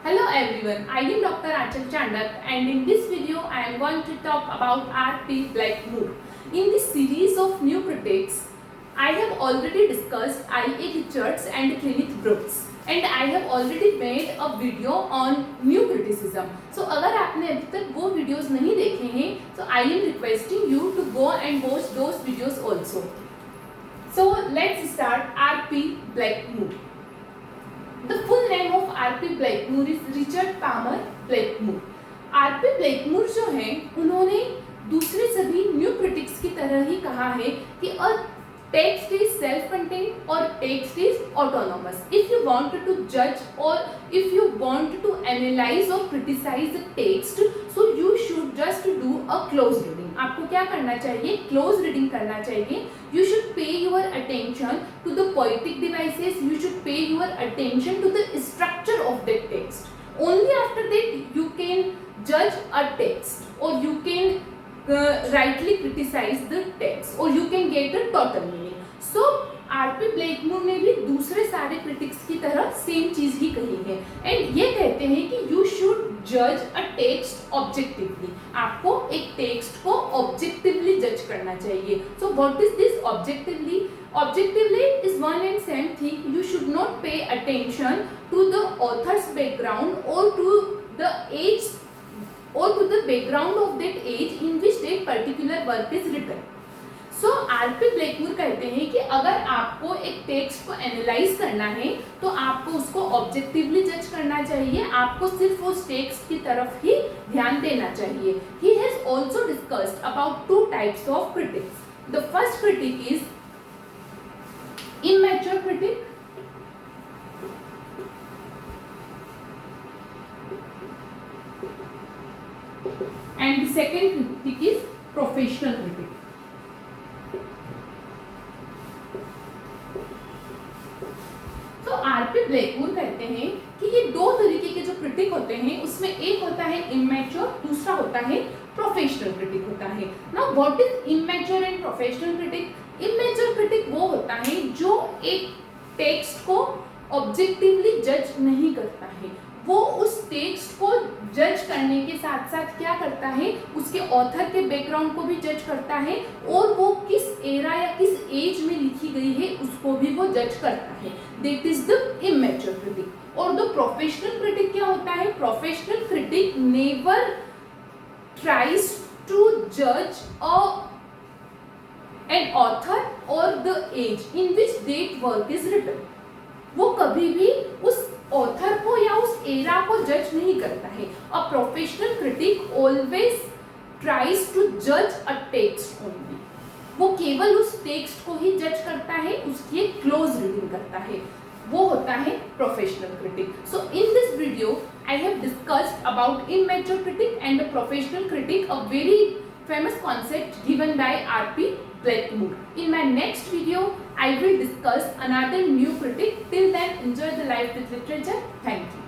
Hello everyone, I am Dr. Achal Chandak and in this video I am going to talk about R.P. Blackmore. In this series of new critics, I have already discussed I.A. Richards and Kenneth Brooks and I have already made a video on new criticism. So अगर आपने अभी तक वो videos नहीं देखे हैं so I am requesting you to go and watch those videos also. So let's start R.P. Blackmore. The full name of R.P. Blackmore is Richard Palmer Blackmore. R.P. Blackmore जो हैं उन्होंने दूसरे सभी न्यू क्रिटिक्स की तरह ही कहा है कि a text is self contained और text is autonomous. If you want to जज और if you want to analyse और criticise the text so you should just do a close reading. आपको क्या करना चाहिए? क्लोज रीडिंग करना चाहिए. You should pay your attention to the poetic devices. You should pay your attention to the structure of that text. Only after that you can judge a text or you can rightly criticize the text or you can get the total meaning. So R.P. Blackmore ने भी दूसरे सारे critics की तरह same चीज ही कही है and ये कहते हैं कि you should judge a text objectively. आपको एक टेक्स्ट को objectively जज करना चाहिए. So what is this objectively? Objectively is one and same thing. You should not pay attention to the author's background or to the age or to the background of that age in which that particular work is written. So R.P. Blackmore कहते हैं कि अगर आपको एक text को analyse करना है तो आपको उसको ऑब्जेक्टिवली जज करना चाहिए. आपको सिर्फ उस टेक्स्ट की तरफ ही ध्यान देना चाहिए. He has also discussed about two types of critics. The first critic is immature critic and the second critic is professional critic. तो R.P. Blackmore कहते हैं कि ये दो तरीके के जो क्रिटिक होते हैं उसमें एक होता है इमेच्योर, दूसरा होता है प्रोफेशनल क्रिटिक होता है. Now what is immature and professional critic? Immature critic वो होता है जो एक टेक्स्ट को ऑब्जेक्टिवली जज नहीं करता है. वो उस टेक्स्ट को जज करने के साथ साथ क्या करता है, उसके ऑथर के बैकग्राउंड को भी जज करता है और वो किस एरा या किस एज में लिखी गई है उसको भी वो जज करता है. That is the immature critic. और द प्रोफेशनल क्रिटिक क्या होता है? Professional critic never tries to जज एन ऑथर और the age in which that work is written. वो कभी भी उस ऑथर को या उस एरा को जज नहीं करता है. A professional critic always tries to जज अ टेक्स्ट ओनली. वो केवल उस टेक्स्ट को ही जज करता है, उसकी एक क्लोज रीडिंग करता है. वो होता है professional critic. So in this video I have discussed about immature critic and a professional critic, a very famous concept given by R.P. Blackmore. In my next video, I will discuss another new critic. Till then, enjoy the life with literature. Thank you.